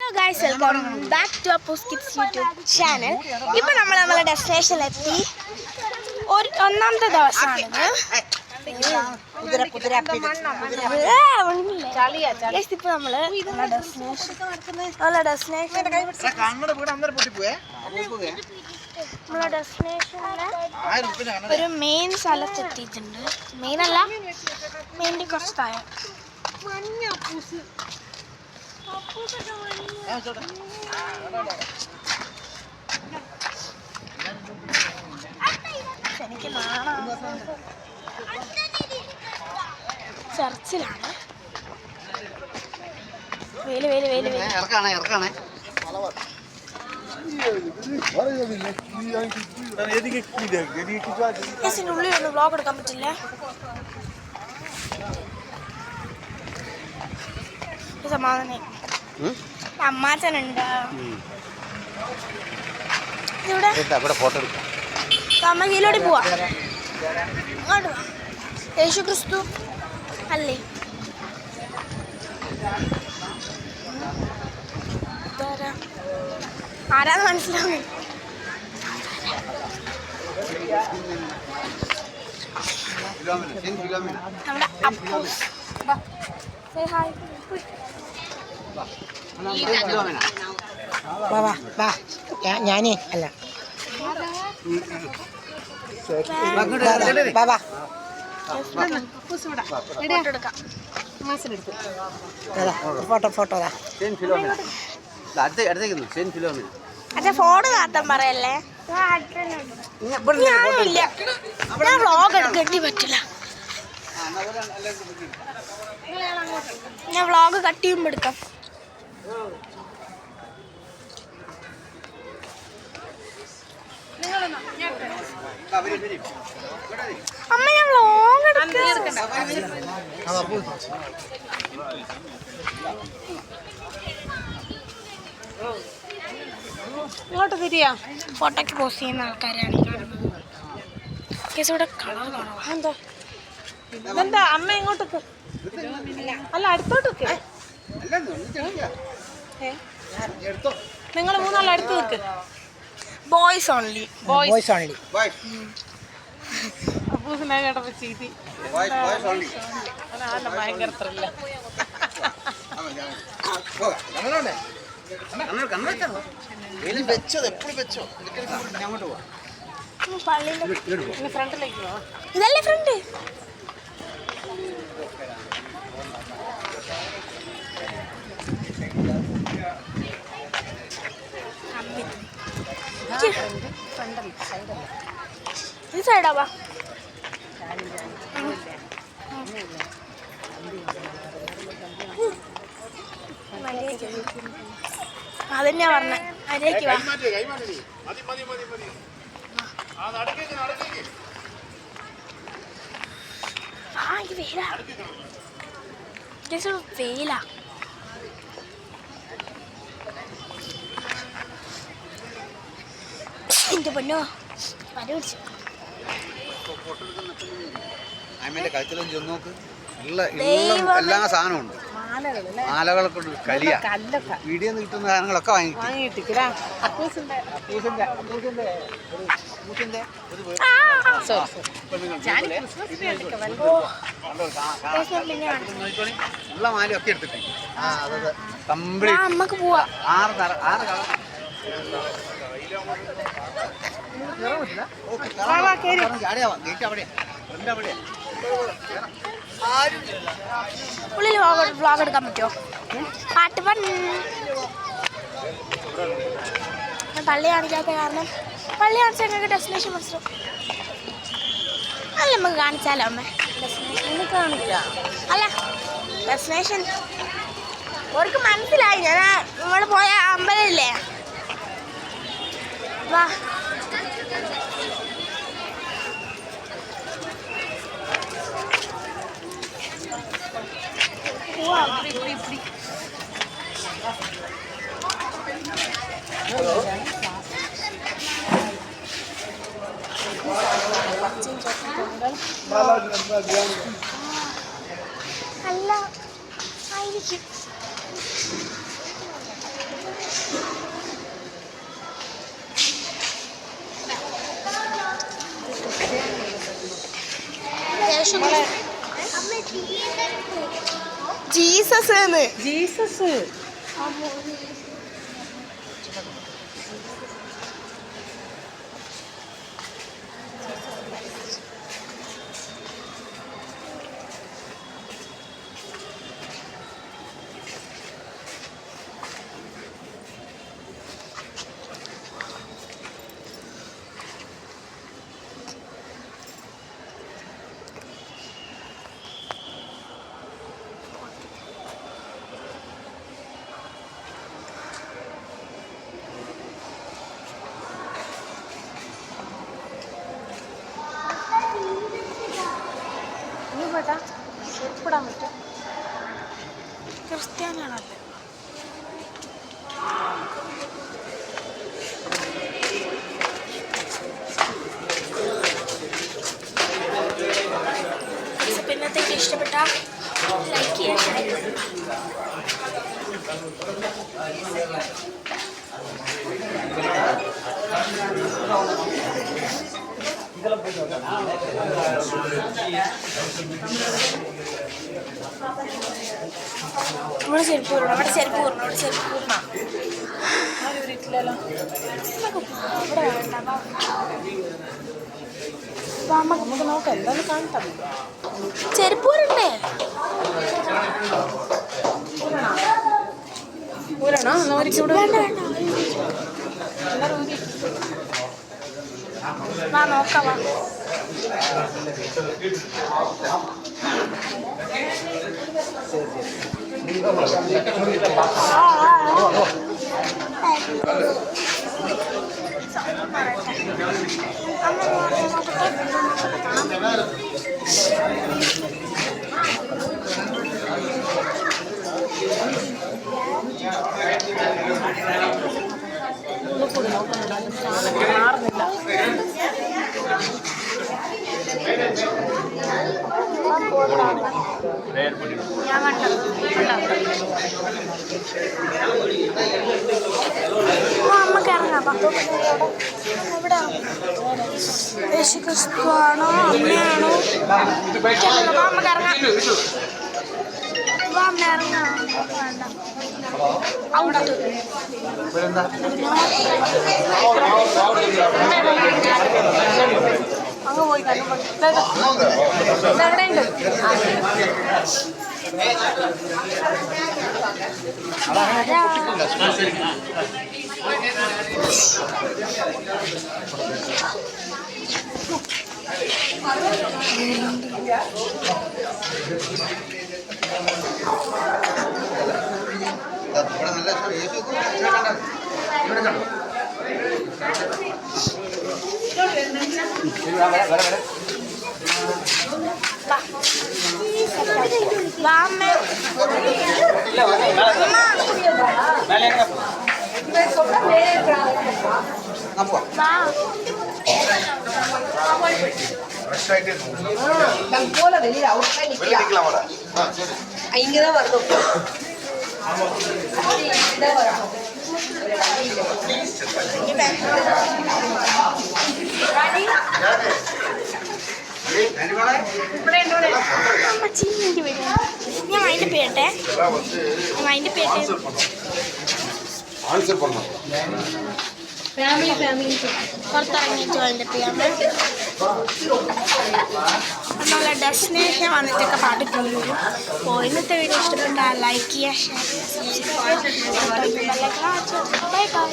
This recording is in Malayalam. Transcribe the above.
Hello guys, welcome back to Appoos kids YouTube channel. ഇപ്പം നമ്മളെ ഡെസ്റ്റിനേഷനിലെത്തി. ഒന്നാമത്തെ ദിവസമാണിത്. ഇപ്പം നമ്മളെ ഡെസ്റ്റിനേഷനിലെ ഒരു മെയിൻ സ്ഥലത്തെത്തിയിട്ടുണ്ട്. മെയിനല്ല, മെയിൻ്റെ കുറച്ച് താഴെ. ചർച്ചിലാണ്. ഉള്ളിലൊന്നും വ്ലോഗ് എടുക്കാൻ പറ്റില്ല. സമാധാനം. അമ്മാച്ചനുണ്ട് ഇവിടെ. അമ്മയിലൂടെ പോവാ. അങ്ങോട്ട് പോവാ. യേശു ക്രിസ്തു അല്ലേ? ആരാന്ന് മനസ്സിലാവും. നമ്മുടെ അപ്പൂസ്. ഞാനേ അല്ല ബാബാ ഫോട്ടോ അച്ഛാ ഫോണ് കാത്താൻ പറയല്ലേ. ഞാനില്ല, ഞാൻ വ്ളോഗ് എടുക്കേണ്ടി പറ്റില്ല. ഞാൻ വ്ളോഗ് കട്ട് ചെയ്യുമ്പോൾ എടുക്കാം. അമ്മ ഞാൻ വ്ളോഗ് ഇങ്ങോട്ട് തിരിയാ. ഫോട്ടോക്ക് പോസ്റ്റ് ചെയ്യുന്ന ആൾക്കാരാണ് കാണുന്നത്. ഇവിടെ കളർ കാണാം. എന്താ അമ്മ ഇങ്ങോട്ട് അല്ല അടുത്തോട്ട് നിങ്ങൾ മൂന്നാൾ അടുത്ത് നിൽക്ക്. Boys only. അപ്പൂസിനെ കേട്ടപ്പോ ചീതി ഭയങ്കര ത്രില്ല. ഫ്രണ്ടിലേക്ക് പോവാ. ഇതല്ലേ ഫ്രണ്ട്. ഈ സൈഡാവാ. അതെന്നെയാ പറഞ്ഞ അരേക്ക് വാ. ഇത് വെയിലാ. വെയിലാ. എന്റെ പൊന്നോ പല പിടിച്ചു. എല്ലാ സാധനവും ഉണ്ട്. മാലകളൊക്കെ കരിയ വീഡിയോ കിട്ടുന്ന സാധനങ്ങളൊക്കെ ഉള്ള മാലയൊക്കെ എടുത്തിട്ട് നമുക്ക് പോവാ. 6 കളർ ഉള്ളിൽ വ്ളോഗ് എടുക്കാൻ പറ്റുമോ? പാട്ട് പള്ളി കാണിക്കാത്ത കാരണം പള്ളി കാണിച്ചാൽ ഞങ്ങൾക്ക് ഡെസ്റ്റിനേഷൻ മനസ്സിലും അല്ല നമുക്ക് കാണിച്ചാലോ അമ്മ. ഡെസ്റ്റിനേഷൻ കാണിക്കാം. അല്ല ഡെസ്റ്റിനേഷൻ അവർക്ക് മനസ്സിലായി. ഞാൻ നമ്മൾ പോയ അമ്പലമില്ലേ, വാ. അല്ല ആയിരിക്കും. ഡെസ്റ്റിനേഷൻ ജീസസ് ജീസസ് ബേട്ടാ ചെരുപ്പിടാൻ പറ്റും ക്രിസ്ത്യാനിയാണല്ലേ പിന്നത്തേക്ക് ഇഷ്ടപ്പെട്ട ലൈക്ക് ചെയ്യാൻ ഇവിടെ ചെരുപ്പ് കൂടണം അവിടെ ചെരുപ്പ് കൂടണം അവിടെ ചെരുപ്പ് കൂടണം ആരും ഒരിട്ടില്ലല്ലോ ഇവിടെ വേണ്ട നമുക്ക് നോക്കാം എന്തായാലും കാണട്ടെ ചെരുപ്പ് കൂടണ്ടേ ഊരണോ ഒരിക്കൽ ഇവിടെ വേണ്ട വേണ്ട വാ നോക്കാം വാ മാറുന്നില്ല ഞാൻ കണ്ടത് അമ്മക്ക് ഇറങ്ങാം എവിടെ യേശു ക്രിസ്തു ആണോ അമ്മയാണോ അമ്മക്ക് ഇറങ്ങാം അമ്മ ഇറങ്ങാം വേണ്ട ഔട്ട് അങ്ങ് പോയി ഇതെവിടെയുണ്ട് இங்கதான் வரணும் ഞാൻ അതിന്റെ പേട്ടെ അതിന്റെ പേട്ടെ ആൻസർ பண்ணு പുറത്തിറങ്ങിയിട്ട് അതിൻ്റെ ചെയ്യാൻ നമ്മളെ ഡെസ്റ്റിനേഷൻ വന്നിട്ടൊക്കെ പാട്ടിട്ടുണ്ട് അപ്പോൾ ഇന്നത്തെ വീഡിയോ ഇഷ്ടപ്പെട്ടാൽ ലൈക്ക് ചെയ്യുക ഷെയർ ചെയ്യുക സബ്സ്ക്രൈബ് ചെയ്യുക ബൈ ബൈ